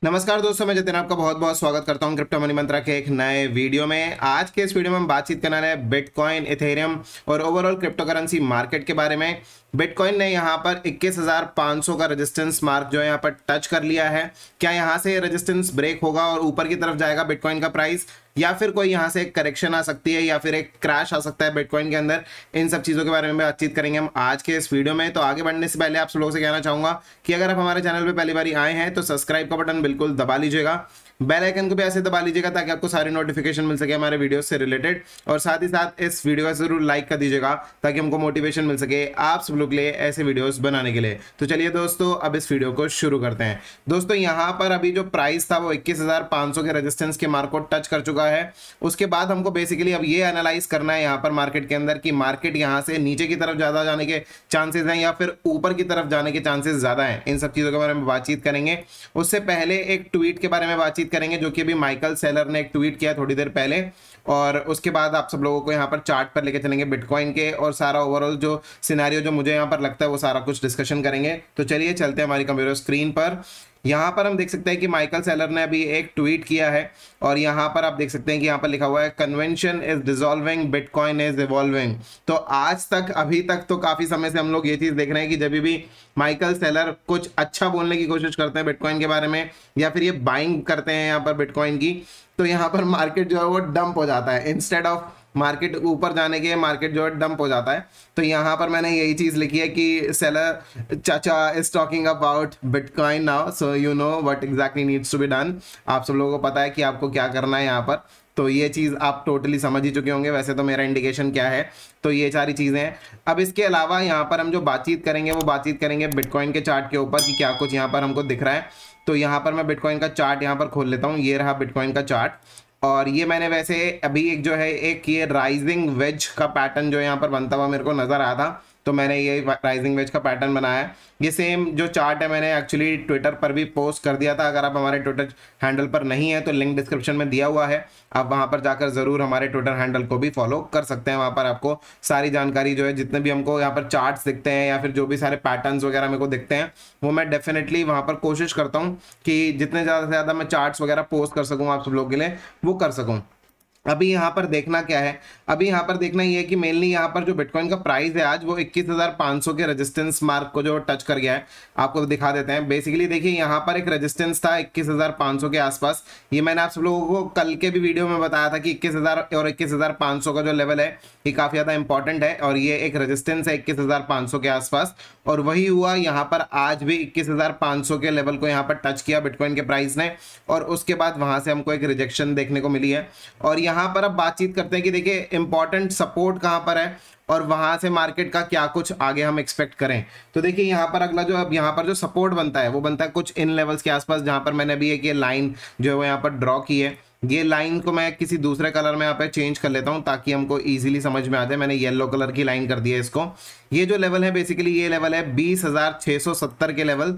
नमस्कार दोस्तों, मैं जतिन आपका बहुत बहुत स्वागत करता हूं क्रिप्टो मनी मंत्रा के एक नए वीडियो में। आज के इस वीडियो में हम बातचीत करने वाले हैं बिटकॉइन, इथेरियम और ओवरऑल क्रिप्टो करेंसी मार्केट के बारे में। बिटकॉइन ने यहां पर 21,500 का रेजिस्टेंस मार्क जो है यहां पर टच कर लिया है। क्या यहां से रेजिस्टेंस ब्रेक होगा और ऊपर की तरफ जाएगा बिटकॉइन का प्राइस, या फिर कोई यहां से एक करेक्शन आ सकती है, या फिर एक क्रैश आ सकता है बिटकॉइन के अंदर? इन सब चीज़ों के बारे में बातचीत करेंगे हम आज के इस वीडियो में। तो आगे बढ़ने से पहले आप सब लोगों से कहना चाहूंगा कि अगर आप हमारे चैनल पे पहली बार आए हैं तो सब्सक्राइब का बटन बिल्कुल दबा लीजिएगा, बेल आइकन को भी ऐसे दबा लीजिएगा ताकि आपको सारी नोटिफिकेशन मिल सके हमारे वीडियो से रिलेटेड। और साथ ही साथ इस वीडियो को जरूर लाइक कर दीजिएगा ताकि हमको मोटिवेशन मिल सके आप सब लोग के लिए ऐसे वीडियोस बनाने के लिए। तो चलिए दोस्तों, अब इस वीडियो को शुरू करते हैं। दोस्तों, यहाँ पर अभी जो प्राइस था वो 21,500 के रेजिस्टेंस के मार्क को टच कर चुका है। उसके बाद हमको बेसिकली अब ये एनालाइज करना है यहाँ पर मार्केट के अंदर कि मार्केट यहाँ से नीचे की तरफ ज्यादा जाने के चांसेस हैं या फिर ऊपर की तरफ जाने के चांसेस ज्यादा हैं। इन सब चीजों के बारे में बातचीत करेंगे। उससे पहले एक ट्वीट के बारे में बातचीत करेंगे जो कि अभी माइकल सेलर ने एक ट्वीट किया थोड़ी देर पहले, और उसके बाद आप सब लोगों को यहाँ पर चार्ट पर लेके चलेंगे बिटकॉइन के, और सारा ओवरऑल जो सिनेरियो जो मुझे यहाँ पर लगता है वो सारा कुछ डिस्कशन करेंगे। तो चलिए चलते हैं हमारी कंप्यूटर स्क्रीन पर। यहाँ पर हम देख सकते हैं कि माइकल सेलर ने अभी एक ट्वीट किया है, और यहाँ पर आप देख सकते हैं कि यहाँ पर लिखा हुआ है convention is dissolving, bitcoin is evolving. तो आज तक, अभी तक तो काफी समय से हम लोग ये चीज देख रहे हैं कि जब भी माइकल सेलर कुछ अच्छा बोलने की कोशिश करते हैं बिटकॉइन के बारे में, या फिर ये बाइंग करते हैं यहाँ पर बिटकॉइन की, तो यहाँ पर मार्केट जो है वो डंप हो जाता है। इंस्टेड ऑफ मार्केट ऊपर जाने के, मार्केट जो है डंप हो जाता है। तो यहाँ पर मैंने यही चीज लिखी है कि सेलर चाचा is talking about bitcoin now, so you know what exactly needs to be done. आप सब लोगों को पता है कि आपको क्या करना है यहाँ पर, तो ये चीज़ आप टोटली समझ ही चुके होंगे। वैसे तो मेरा इंडिकेशन क्या है, तो ये सारी चीज़ें हैं। अब इसके अलावा यहाँ पर हम जो बातचीत करेंगे वो बातचीत करेंगे बिटकॉइन के चार्ट के ऊपर कि क्या कुछ यहाँ पर हमको दिख रहा है। तो यहाँ पर मैं बिटकॉइन का चार्ट यहाँ पर खोल लेता हूँ। ये रहा बिटकॉइन का चार्ट, और ये मैंने वैसे अभी एक जो है एक ये राइजिंग वेज का पैटर्न जो यहाँ पर बनता हुआ मेरे को नजर आया था, तो मैंने ये राइजिंग वेज का पैटर्न बनाया है। ये सेम जो चार्ट है मैंने एक्चुअली ट्विटर पर भी पोस्ट कर दिया था। अगर आप हमारे ट्विटर हैंडल पर नहीं है तो लिंक डिस्क्रिप्शन में दिया हुआ है, आप वहां पर जाकर जरूर हमारे ट्विटर हैंडल को भी फॉलो कर सकते हैं। वहां पर आपको सारी जानकारी जो है, जितने भी हमको यहाँ पर चार्ट्स दिखते हैं या फिर जो भी सारे पैटर्न्स वगैरह मेरे को दिखते हैं, वो मैं डेफिनेटली वहां पर कोशिश करता हूँ कि जितने ज़्यादा से ज़्यादा मैं चार्ट्स वगैरह पोस्ट कर सकूँ आप सब लोगों के लिए, वो कर सकूँ। अभी यहाँ पर देखना क्या है, अभी यहाँ पर देखना ये है कि मेनली यहाँ पर जो बिटकॉइन का प्राइस है आज वो 21,500 के रेजिस्टेंस मार्क को जो टच कर गया है। आपको दिखा देते हैं। बेसिकली देखिए, यहाँ पर एक रेजिस्टेंस था 21,500 के आसपास। ये मैंने आप सब लोगों को कल के भी वीडियो में बताया था कि 21,000 और 21,500 का जो लेवल है ये काफ़ी ज़्यादा इंपॉर्टेंट है, और ये एक रेजिस्टेंस है 21,500 के आसपास। और वही हुआ यहाँ पर, आज भी 21,500 के लेवल को यहाँ पर टच किया बिटकॉइन के प्राइस ने, और उसके बाद वहाँ से हमको एक रिजेक्शन देखने को मिली है। और यहाँ पर अब बातचीत करते हैं कि देखिए इंपॉर्टेंट सपोर्ट कहाँ पर है और वहां से मार्केट का क्या कुछ आगे हम एक्सपेक्ट करें। तो देखिए यहाँ पर अगला जो, अब यहाँ पर जो सपोर्ट बनता है वो बनता है कुछ इन लेवल्स के आसपास, जहां पर मैंने अभी एक ये लाइन जो है वो यहाँ पर ड्रॉ की है। ये लाइन को मैं किसी दूसरे कलर में यहाँ पे चेंज कर लेता हूँ ताकि हमको इजीली समझ में आ जाए। मैंने येलो कलर की लाइन कर दी है इसको। ये जो लेवल है बेसिकली ये लेवल है 20,670 के लेवल,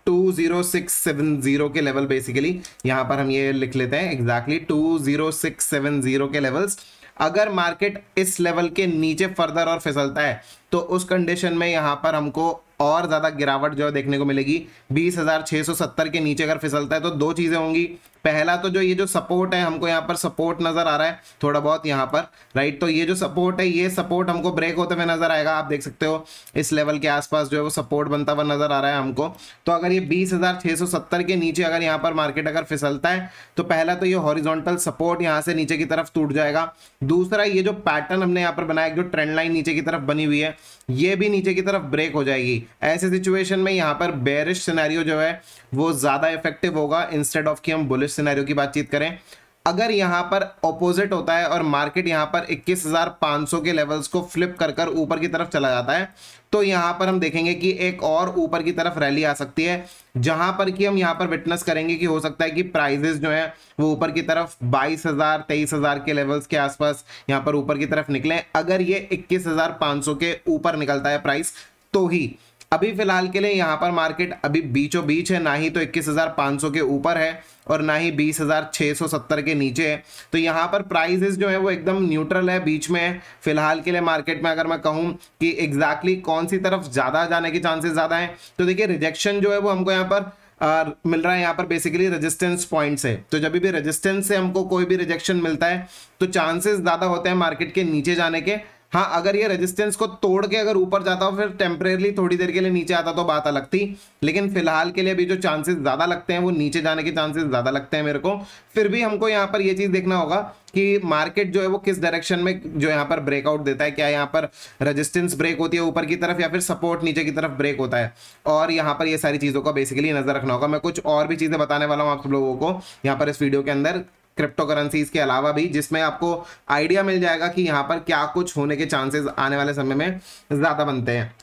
20670 के लेवल। बेसिकली यहाँ पर हम ये लिख लेते हैं एग्जैक्टली 20670 के लेवल्स। अगर मार्केट इस लेवल के नीचे फर्दर और फिसलता है तो उस कंडीशन में यहाँ पर हमको और ज्यादा गिरावट जो है देखने को मिलेगी। 20,670 के नीचे अगर फिसलता है तो दो चीजें होंगी। पहला तो जो ये जो सपोर्ट है, हमको यहाँ पर सपोर्ट नजर आ रहा है थोड़ा बहुत यहाँ पर, राइट। तो ये जो सपोर्ट है, ये सपोर्ट हमको ब्रेक होते हुए नजर आएगा। आप देख सकते हो इस लेवल के आसपास जो है वो सपोर्ट बनता हुआ नजर आ रहा है हमको। तो अगर ये 20,670 के नीचे अगर यहाँ पर मार्केट अगर फिसलता है तो पहला तो ये हॉरिजॉन्टल सपोर्ट यहाँ से नीचे की तरफ टूट जाएगा। दूसरा, ये जो पैटर्न हमने यहाँ पर बनाया, जो ट्रेंड लाइन नीचे की तरफ बनी हुई है, ये भी नीचे की तरफ ब्रेक हो जाएगी। ऐसे सिचुएशन में यहाँ पर बेरिश सिनेरियो जो है वो ज्यादा इफेक्टिव होगा इंस्टेड ऑफ कि हम बुलिश सिनेरियो की बातचीत करें। अगर यहाँ पर ऑपोजिट होता है और मार्केट यहाँ पर 21,500 के लेवल्स को फ्लिप कर कर ऊपर की तरफ चला जाता है, तो यहाँ पर हम देखेंगे कि एक और ऊपर की तरफ रैली आ सकती है, जहां पर कि हम यहाँ पर विटनेस करेंगे कि हो सकता है कि प्राइजेस जो है वो ऊपर की तरफ 22,000 23,000 के लेवल्स के आसपास यहाँ पर ऊपर की तरफ निकले। अगर ये 21,500 के ऊपर निकलता है प्राइस तो ही। अभी फिलहाल के लिए यहाँ पर मार्केट अभी बीचों बीच है, ना ही तो 21,500 के ऊपर है और ना ही 20,670 के नीचे है। तो यहाँ पर प्राइसेस जो है वो एकदम न्यूट्रल है, बीच में है फिलहाल के लिए मार्केट में। अगर मैं कहूँ कि एग्जैक्टली कौन सी तरफ ज्यादा जाने के चांसेस ज्यादा हैं, तो देखिए रिजेक्शन जो है वो हमको यहाँ पर मिल रहा है यहाँ पर बेसिकली रेजिस्टेंस पॉइंट से। तो जब भी रेजिस्टेंस से हमको कोई भी रिजेक्शन मिलता है तो चांसेस ज़्यादा होते हैं मार्केट के नीचे जाने के। हाँ, अगर ये रेजिस्टेंस को तोड़ के अगर ऊपर जाता हो फिर टेम्परेरली थोड़ी देर के लिए नीचे आता तो बात अलग थी, लेकिन फिलहाल के लिए अभी जो चांसेस ज़्यादा लगते हैं वो नीचे जाने के चांसेस ज़्यादा लगते हैं मेरे को। फिर भी हमको यहाँ पर ये चीज़ देखना होगा कि मार्केट जो है वो किस डायरेक्शन में जो यहाँ पर ब्रेकआउट देता है, क्या यहाँ पर रेजिस्टेंस ब्रेक होती है ऊपर की तरफ या फिर सपोर्ट नीचे की तरफ ब्रेक होता है, और यहाँ पर ये सारी चीज़ों का बेसिकली नजर रखना होगा। मैं कुछ और भी चीज़ें बताने वाला हूँ आप सब लोगों को यहाँ पर इस वीडियो के अंदर, क्रिप्टो करेंसीज के अलावा भी, जिसमें आपको आइडिया मिल जाएगा कि यहाँ पर क्या कुछ होने के चांसेस आने वाले समय में ज़्यादा बनते हैं।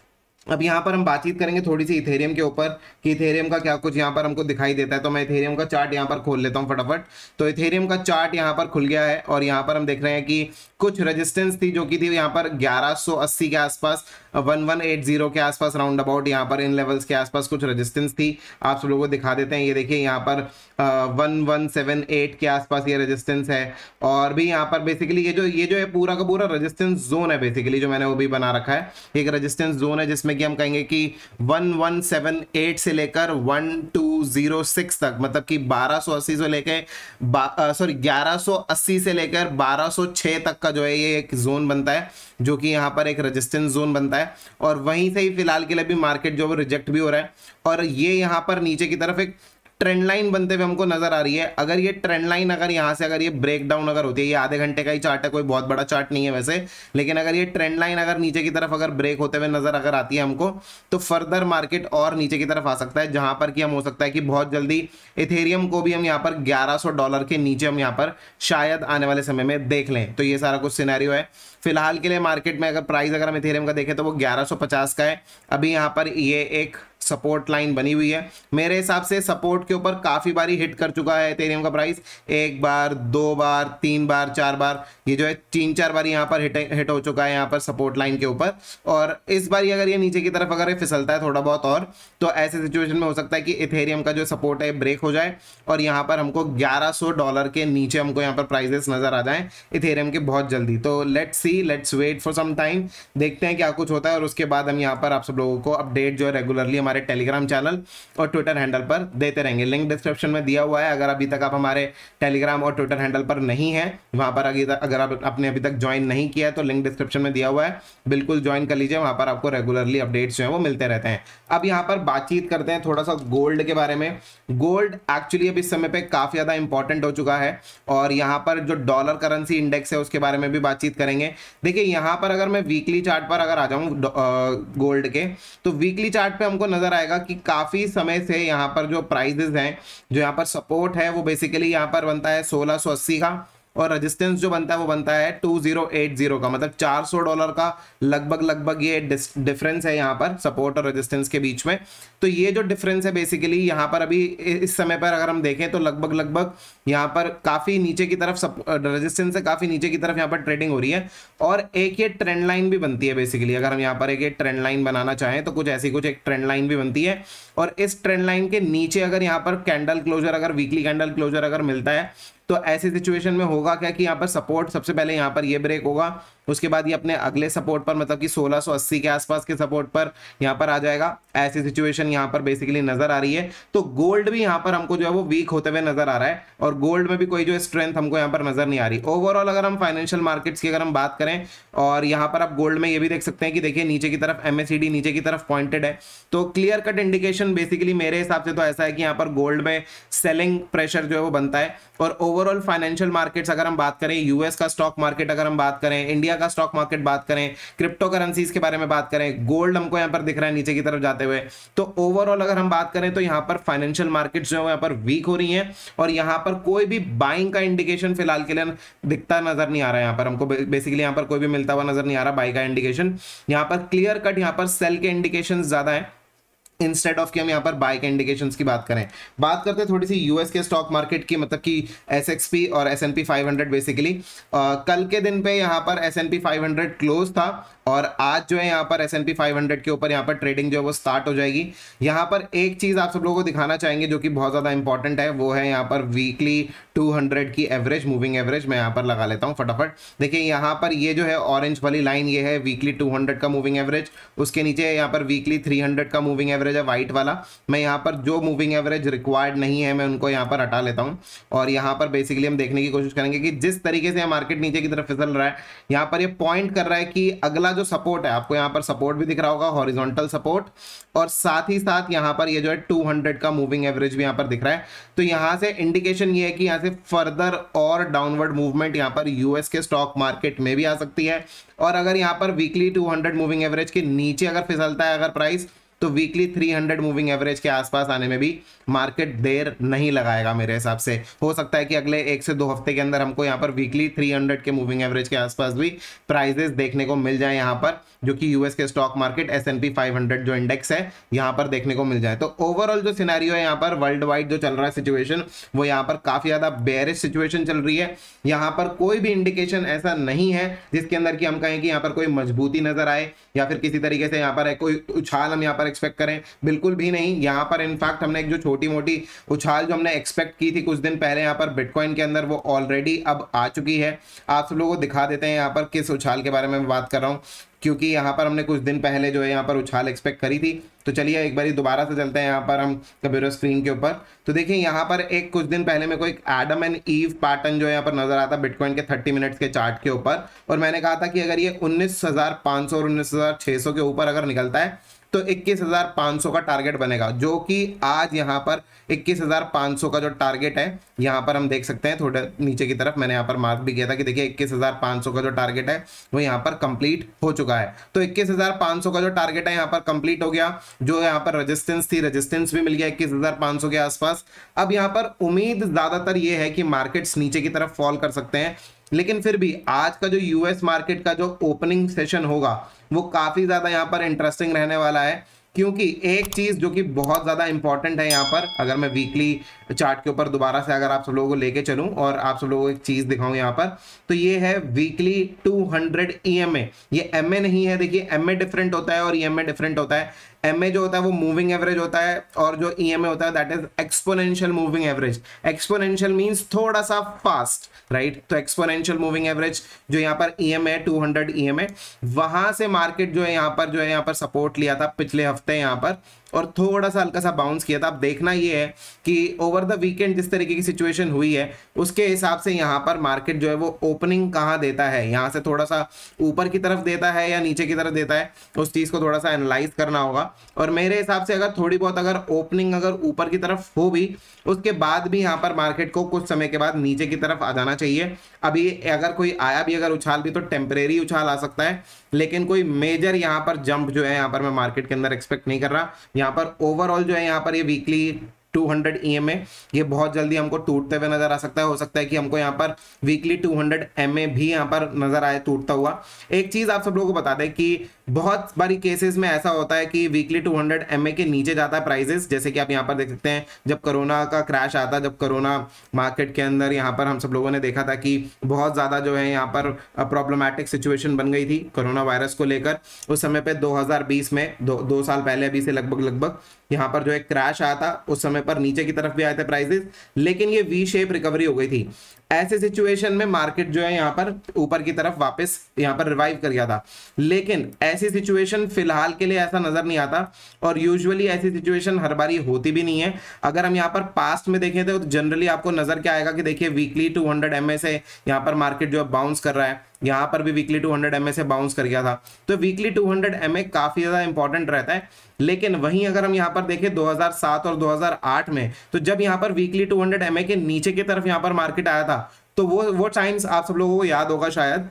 अब यहाँ पर हम बातचीत करेंगे थोड़ी सी इथेरियम के ऊपर कि इथेरियम का क्या कुछ यहाँ पर हमको दिखाई देता है। तो मैं इथेरियम का चार्ट यहाँ पर खोल लेता हूँ फटाफट। तो इथेरियम का चार्ट यहाँ पर खुल गया है और यहाँ पर हम देख रहे हैं कि कुछ रेजिस्टेंस थी जो कि थी यहाँ पर 1180 के आसपास, 1180 के आसपास राउंड अबाउट, यहाँ पर इन लेवल्स के आसपास कुछ रेजिस्टेंस थी। आप सब लोगों को दिखा देते हैं, ये देखिए यहाँ पर 1178 के आसपास ये रेजिस्टेंस है। और भी यहाँ पर बेसिकली ये जो है पूरा का पूरा रेजिस्टेंस जोन है बेसिकली, जो मैंने वो भी बना रखा है। एक रेजिस्टेंस जोन है जिसमें कि हम कहेंगे कि 1178 से लेकर 1206 तक, मतलब कि 1280 से लेकर 1180 से लेकर 1206 तक का जो है ये एक जोन बनता है, जो कि यहाँ पर एक रेजिस्टेंस जोन बनता है। और वहीं से ही फिलहाल के लिए भी मार्केट जो है रिजेक्ट भी हो रहा है, और ये यहाँ पर नीचे की तरफ एक ट्रेंड लाइन बनते हुए हमको नजर आ रही है। अगर ये ट्रेंड लाइन अगर यहाँ से अगर ये ब्रेक डाउन अगर होती है, ये आधे घंटे का ही चार्ट है, कोई बहुत बड़ा चार्ट नहीं है वैसे, लेकिन अगर ये ट्रेंड लाइन अगर नीचे की तरफ अगर ब्रेक होते हुए नजर अगर आती है हमको, तो फर्दर मार्केट और नीचे की तरफ आ सकता है, जहां पर कि हम हो सकता है कि बहुत जल्दी इथेरियम को भी हम यहाँ पर $1100 के नीचे हम यहाँ पर शायद आने वाले समय में देख लें। तो ये सारा कुछ सिनेरियो है फिलहाल के लिए मार्केट में। अगर प्राइस अगर हम इथेरियम का देखें तो वो 1150 का है। अभी यहाँ पर ये एक सपोर्ट लाइन बनी हुई है, मेरे हिसाब से सपोर्ट के ऊपर काफी बारी हिट कर चुका है इथेरियम का प्राइस, एक बार, दो बार, तीन बार, चार बार, ये जो है 3-4 बार यहाँ पर हिट हो चुका है यहाँ पर सपोर्ट लाइन के ऊपर। और इस बार अगर ये नीचे की तरफ अगर ये फिसलता है थोड़ा बहुत और, तो ऐसे सिचुएशन में हो सकता है कि इथेरियम का जो सपोर्ट है ब्रेक हो जाए और यहाँ पर हमको $1100 के नीचे हमको यहाँ पर प्राइसेस नजर आ जाए इथेरियम के बहुत जल्दी। तो let's see, let's wait for some time, देखते हैं क्या कुछ होता है, और उसके बाद हम यहाँ पर आप सब लोगों को अपडेट जो है रेगुलरली हमारे टेलीग्राम चैनल और ट्विटर हैंडल पर देते रहेंगे। लिंक डिस्क्रिप्शन में दिया हुआ है। अगर अभी तक आप हमारे टेलीग्राम और ट्विटर हैंडल पर नहीं है, वहां पर अगर आप आपने अभी तक ज्वाइन नहीं किया है तो लिंक डिस्क्रिप्शन में दिया हुआ है, बिल्कुल ज्वाइन कर लीजिए। वहां पर आपको रेगुलरली अपडेट्स जो है वो मिलते रहते हैं। अब यहाँ पर बातचीत करते हैं थोड़ा सा गोल्ड के बारे में। गोल्ड एक्चुअली अभी इस समय पे काफी ज्यादा इंपॉर्टेंट हो चुका है, और यहाँ पर जो डॉलर करेंसी इंडेक्स है उसके बारे में भी बातचीत करेंगे। देखिए यहाँ पर अगर मैं वीकली चार्ट पर अगर आ जाऊं गोल्ड के, तो वीकली चार्ट पे हमको नजर आएगा कि काफी समय से यहाँ पर जो प्राइसेस हैं, जो यहाँ पर सपोर्ट है वो बेसिकली यहाँ पर बनता है 1680 का, और रेजिस्टेंस जो बनता है वो बनता है 2080 का, मतलब $400 का लगभग ये डिफरेंस है यहाँ पर सपोर्ट और रेजिस्टेंस के बीच में। तो ये जो डिफरेंस है बेसिकली यहाँ पर अभी इस समय पर अगर हम देखें तो लगभग यहाँ पर काफी नीचे की तरफ रेजिस्टेंस से काफी नीचे की तरफ यहाँ पर ट्रेडिंग हो रही है, और एक ये ट्रेंड लाइन भी बनती है बेसिकली। अगर हम यहाँ पर एक ट्रेंड लाइन बनाना चाहें तो कुछ ऐसी कुछ एक ट्रेंड लाइन भी बनती है, और इस ट्रेंड लाइन के नीचे अगर यहाँ पर कैंडल क्लोजर, अगर वीकली कैंडल क्लोजर अगर मिलता है, तो ऐसी सिचुएशन में होगा क्या कि यहाँ पर सपोर्ट सबसे पहले यहाँ पर ये ब्रेक होगा, उसके बाद ये अपने अगले सपोर्ट पर, मतलब कि 1680 के आसपास के सपोर्ट पर यहाँ पर आ जाएगा। ऐसी सिचुएशन यहाँ पर बेसिकली नजर आ रही है। तो गोल्ड भी यहाँ पर हमको जो है वो वीक होते हुए नजर आ रहा है, और गोल्ड में भी कोई जो स्ट्रेंथ हमको यहाँ पर नजर नहीं आ रही। ओवरऑल अगर हम फाइनेंशियल मार्केट्स की अगर हम बात करें, और यहाँ पर आप गोल्ड में ये भी देख सकते हैं कि देखिए नीचे की तरफ MACD नीचे की तरफ पॉइंटेड है, तो क्लियर कट इंडिकेशन बेसिकली मेरे हिसाब से तो ऐसा है कि यहाँ पर गोल्ड में सेलिंग प्रेशर जो है वो बनता है। और ओवरऑल फाइनेंशियल मार्केट्स अगर हम बात करें, यूएस का स्टॉक मार्केट अगर हम बात करें, इंडिया का स्टॉक मार्केट बात करें, क्रिप्टो करेंसीज के बारे में बात करें, गोल्ड हमको यहाँ पर दिख रहा है नीचे की तरफ जाते हुए। तो ओवरऑल अगर हम बात करें तो यहाँ पर फाइनेंशियल मार्केट्स जो है यहाँ पर वीक हो रही हैं, और यहाँ पर कोई भी बाइंग का इंडिकेशन फिलहाल के लिए दिखता नजर नहीं आ रहा है। यहाँ पर हमको बेसिकली यहाँ पर कोई भी मिलता हुआ नजर नहीं आ रहा बाई का इंडिकेशन। यहाँ पर क्लियर कट यहाँ पर सेल के इंडिकेशन ज्यादा है, इंस्टेड ऑफ कि हम यहाँ पर बाय के इंडिकेशंस की बात करें। बात करते हैं थोड़ी सी यूएस के स्टॉक मार्केट की, मतलब कि SXP और S&P 500 बेसिकली। कल के दिन पे यहाँ पर S&P 500 क्लोज था, और आज जो है यहाँ पर S&P 500 के ऊपर यहाँ पर ट्रेडिंग जो है वो स्टार्ट हो जाएगी। यहाँ पर एक चीज आप सब लोगों को दिखाना चाहेंगे जो कि बहुत ज्यादा इंपॉर्टेंट है, वो है यहाँ पर वीकली 200 की एवरेज, मूविंग एवरेज। मैं यहाँ पर लगा लेता हूँ फटाफट। देखिए यहाँ पर ये जो है ऑरेंज वाली लाइन, ये है वीकली 200 का मूविंग एवरेज, उसके नीचे यहाँ पर वीकली 300 का मूविंग एवरेज एवरेज है व्हाइट वाला, मैं यहाँ पर जो मूविंग एवरेज रिक्वायर्ड नहीं है मैं उनको यहाँ पर हटा लेता हूँ। और यहाँ पर बेसिकली हम देखने की कोशिश करेंगे कि जिस तरीके से मार्केट नीचे की तरफ फिसल रहा है, यहाँ पर ये पॉइंट कर रहा है कि अगला जो सपोर्ट है, आपको यहाँ पर सपोर्ट भी दिख रहा होगा, हॉरिजॉन्टल सपोर्ट, और साथ ही साथ यहाँ पर ये जो है 200 का मूविंग एवरेज भी यहाँ पर दिख रहा है। तो यहाँ से इंडिकेशन ये है कि यहाँ से फर्दर और डाउनवर्ड मूवमेंट यहाँ पर यूएस के स्टॉक मार्केट में भी आ सकती है। और अगर यहाँ पर वीकली 200 मूविंग एवरेज के नीचे अगर फिसलता है अगर प्राइस, तो वीकली 300 मूविंग एवरेज के आसपास आने में भी मार्केट देर नहीं लगाएगा मेरे हिसाब से। हो सकता है कि अगले 1 से 2 हफ्ते के अंदर हमको यहाँ पर वीकली 300 के मूविंग एवरेज के आसपास भी प्राइजेस देखने को मिल जाए यहाँ पर, जो कि यूएस के स्टॉक मार्केट S&P 500 जो इंडेक्स है यहाँ पर देखने को मिल जाए। तो ओवरऑल जो सिनेरियो है यहाँ पर वर्ल्ड वाइड जो चल रहा है सिचुएशन, वो यहाँ पर काफी ज्यादा बेयरिश सिचुएशन चल रही है। यहाँ पर कोई भी इंडिकेशन ऐसा नहीं है जिसके अंदर कि हम कहें कि यहाँ पर कोई मजबूती नजर आए या फिर किसी तरीके से यहाँ पर कोई उछाल हम यहाँ पर एक्सपेक्ट करें, बिल्कुल भी नहीं। यहाँ पर इनफैक्ट हमने एक जो छोटी मोटी उछाल जो हमने एक्सपेक्ट की थी कुछ दिन पहले यहाँ पर बिटकॉइन के अंदर, वो ऑलरेडी अब आ चुकी है। आप सब लोगों को दिखा देते हैं यहाँ पर किस उछाल के बारे में मैं बात कर रहा हूँ, क्योंकि यहाँ पर हमने कुछ दिन पहले जो है यहाँ पर उछाल एक्सपेक्ट करी थी। तो चलिए एक बार दोबारा से चलते हैं यहाँ पर हम कंप्यूटर स्क्रीन के ऊपर। तो देखिए यहाँ पर एक कुछ दिन पहले मेरे को एक एडम एंड ईव पैटर्न जो है यहाँ पर नजर आता बिटकॉइन के 30 मिनट्स के चार्ट के ऊपर, और मैंने कहा था कि अगर ये 19,500 और 19,600 के ऊपर अगर निकलता है तो 21,500 का टारगेट बनेगा, जो कि आज यहाँ पर 21,500 का जो टारगेट है यहाँ पर हम देख सकते हैं थोड़े नीचे की तरफ, मैंने यहाँ पर मार्क भी किया था कि देखिए 21,500 का जो टारगेट है वो यहाँ पर कंप्लीट हो चुका है। तो 21,500 का जो टारगेट है यहाँ पर कंप्लीट हो गया। जो यहाँ पर रेजिस्टेंस थी, रेजिस्टेंस भी मिल गया 21,500 के आसपास। अब यहाँ पर उम्मीद ज्यादातर ये है कि मार्केट्स नीचे की तरफ फॉल कर सकते हैं, लेकिन फिर भी आज का जो यूएस मार्केट का जो ओपनिंग सेशन होगा वो काफी ज्यादा यहाँ पर इंटरेस्टिंग रहने वाला है, क्योंकि एक चीज जो कि बहुत ज्यादा इंपॉर्टेंट है यहाँ पर, अगर मैं वीकली चार्ट के ऊपर दोबारा से अगर आप सब लोगों को लेके चलूं और आप सब लोगों को एक चीज दिखाऊं यहाँ पर, तो ये है वीकली 200 EMA। ये MA नहीं है, देखिए MA डिफरेंट होता है और EMA डिफरेंट होता है। MA जो होता है वो मूविंग एवरेज होता है, और जो EMA होता है that is exponential moving average. Exponential means थोड़ा सा फास्ट, राइट। तो एक्सपोनेंशियल मूविंग एवरेज जो यहाँ पर EMA 200 EMA, वहां से मार्केट जो है यहाँ पर सपोर्ट लिया था पिछले हफ्ते यहाँ पर, और थोड़ा सा हल्का सा बाउंस किया था। अब देखना ये है कि ओवर द वीकेंड जिस तरीके की सिचुएशन हुई है उसके हिसाब से यहाँ पर मार्केट जो है वो ओपनिंग कहाँ देता है, यहाँ से थोड़ा सा ऊपर की तरफ देता है या नीचे की तरफ देता है, उस चीज को थोड़ा सा एनालाइज करना होगा। और मेरे हिसाब से अगर थोड़ी बहुत अगर ओपनिंग अगर ऊपर की तरफ हो भी, उसके बाद भी यहाँ पर मार्केट को कुछ समय के बाद नीचे की तरफ आ जाना चाहिए। अभी अगर कोई आया भी अगर उछाल भी तो टेम्परेरी उछाल आ सकता है, लेकिन कोई मेजर यहाँ पर जंप जो है यहाँ पर मैं मार्केट के अंदर एक्सपेक्ट नहीं कर रहा। यहाँ पर ओवरऑल जो है यहाँ पर ये वीकली 200 EMA ये बहुत जल्दी हमको टूटते हुए नजर आ सकता है। हो सकता है कि हमको यहाँ पर वीकली 200 MA भी यहाँ पर नजर आए टूटता हुआ। एक चीज आप सब लोगों को बता दें कि बहुत बारी केसेस में ऐसा होता है कि वीकली 200 MA के नीचे जाता है प्राइजेस, जैसे कि आप यहाँ पर देख सकते हैं जब कोरोना का क्रैश आता, जब कोरोना मार्केट के अंदर यहाँ पर हम सब लोगों ने देखा था कि बहुत ज्यादा जो है यहाँ पर प्रॉब्लमैटिक सिचुएशन बन गई थी कोरोना वायरस को लेकर। उस समय पे 2020 में दो साल पहले अभी से लगभग यहाँ पर जो है क्रैश आया था, उस समय पर नीचे की तरफ भी आए थे प्राइसेस, लेकिन ये वी शेप रिकवरी हो गई थी। ऐसे सिचुएशन में मार्केट जो है यहाँ पर ऊपर की तरफ वापस यहाँ पर रिवाइव कर गया था, लेकिन ऐसी सिचुएशन फिलहाल के लिए ऐसा नजर नहीं आता, और यूजुअली ऐसी सिचुएशन हर बारी होती भी नहीं है। अगर हम यहाँ पर पास्ट में देखें तो जनरली आपको नजर क्या आएगा कि देखिए वीकली 200 MA से यहाँ पर मार्केट जो है बाउंस कर रहा है, यहाँ पर भी वीकली 200 MA से बाउंस कर गया था। तो वीकली 200 MA काफी ज्यादा इंपॉर्टेंट रहता है। लेकिन वहीं अगर हम यहाँ पर देखें 2007 और 2008 में, तो जब यहाँ पर वीकली 200 MA के नीचे की तरफ यहाँ पर मार्केट आया था, तो वो टाइम्स आप सब लोगों को याद होगा शायद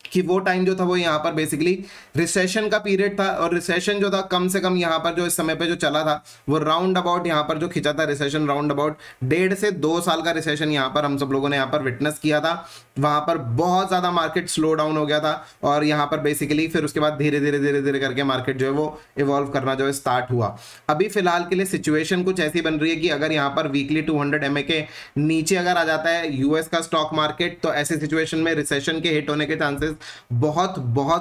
कि वो टाइम जो था वो यहाँ पर बेसिकली रिसेशन का पीरियड था, और रिसेशन जो था कम से कम यहाँ पर जो इस समय पे जो चला था वो राउंड अबाउट यहाँ पर जो खिंचा था रिसेशन राउंड अबाउट 1.5 से 2 साल का रिसेशन यहाँ पर हम सब लोगों ने यहाँ पर विटनेस किया था। वहां पर बहुत ज्यादा मार्केट स्लो डाउन हो गया था, और यहाँ पर बेसिकली फिर उसके बाद धीरे धीरे करके मार्केट जो है वो इवॉल्व करना जो है स्टार्ट हुआ। अभी फिलहाल के लिए सिचुएशन कुछ ऐसी बन रही है कि अगर यहाँ पर वीकली 200 MA के नीचे अगर आ जाता है यूएस का स्टॉक मार्केट, तो ऐसी सिचुएशन में रिसेशन के हिट होने के चांसेस बहुत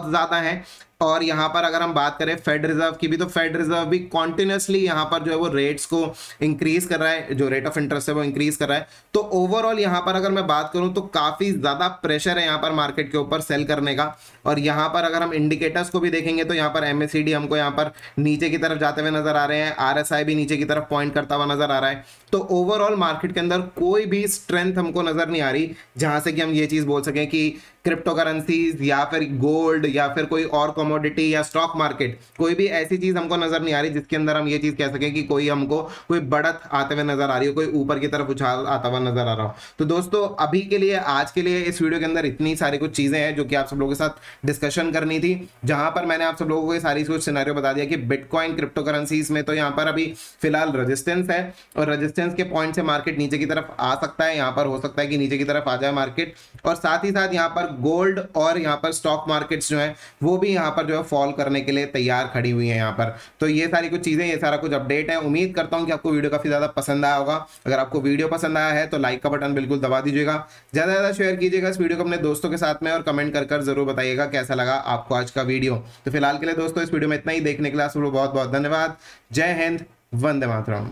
ज्यादा है। और यहाँ पर अगर हम बात करें फेड रिजर्व की भी, तो फेड रिजर्व भी कॉन्टिन्यूसली यहाँ पर जो है वो रेट्स को इंक्रीज कर रहा है, जो रेट ऑफ इंटरेस्ट है वो इंक्रीज कर रहा है। तो ओवरऑल यहाँ पर अगर मैं बात करूँ तो काफी ज्यादा प्रेशर है यहाँ पर मार्केट के ऊपर सेल करने का। और यहाँ पर अगर हम इंडिकेटर्स को भी देखेंगे तो यहाँ पर एमएससीडी हमको यहाँ पर नीचे की तरफ जाते हुए नजर आ रहे हैं, आरएसआई भी नीचे की तरफ पॉइंट करता हुआ नजर आ रहा है। तो ओवरऑल मार्केट के अंदर कोई भी स्ट्रेंथ हमको नजर नहीं आ रही जहां से कि हम ये चीज बोल सकें कि क्रिप्टो करेंसीज या फिर गोल्ड या फिर कोई और कमोडिटी या स्टॉक मार्केट, कोई भी ऐसी चीज हमको नजर नहीं आ रही जिसके अंदर हम ये चीज कह सकें कि कोई हमको कोई बढ़त आते हुए नजर आ रही हो, कोई ऊपर की तरफ उछाल आता हुआ नजर आ रहा हो। तो दोस्तों अभी के लिए, आज के लिए इस वीडियो के अंदर इतनी सारी कुछ चीजें हैं जो कि आप सब लोगों के साथ डिस्कशन करनी थी, जहां पर मैंने आप सब लोगों को ये सारी कुछ सिनेरियो बता दिया कि बिटकॉइन क्रिप्टो करेंसीज में तो यहाँ पर अभी फिलहाल रेजिस्टेंस है और रेजिस्टेंस के पॉइंट से मार्केट नीचे की तरफ आ सकता है, यहाँ पर हो सकता है कि नीचे की तरफ आ जाए मार्केट। और साथ ही साथ यहाँ पर गोल्ड और यहाँ पर स्टॉक मार्केट्स जो है वो भी यहाँ पर जो है फॉल करने के लिए तैयार खड़ी हुई है यहाँ पर। तो ये सारी कुछ चीजें, ये सारा कुछ अपडेट है। उम्मीद करता हूँ कि आपको वीडियो काफी ज्यादा पसंद आया होगा। अगर आपको वीडियो पसंद आया है तो लाइक का बटन बिल्कुल दबा दीजिएगा, ज्यादा से ज्यादा शेयर कीजिएगा इस वीडियो को अपने दोस्तों के साथ में, और कमेंट कर जरूर बताइएगा कैसा लगा आपको आज का वीडियो। तो फिलहाल के लिए दोस्तों इस वीडियो में इतना ही। देखने के लिए आप सबको बहुत बहुत धन्यवाद। जय हिंद, वंदे मातरम।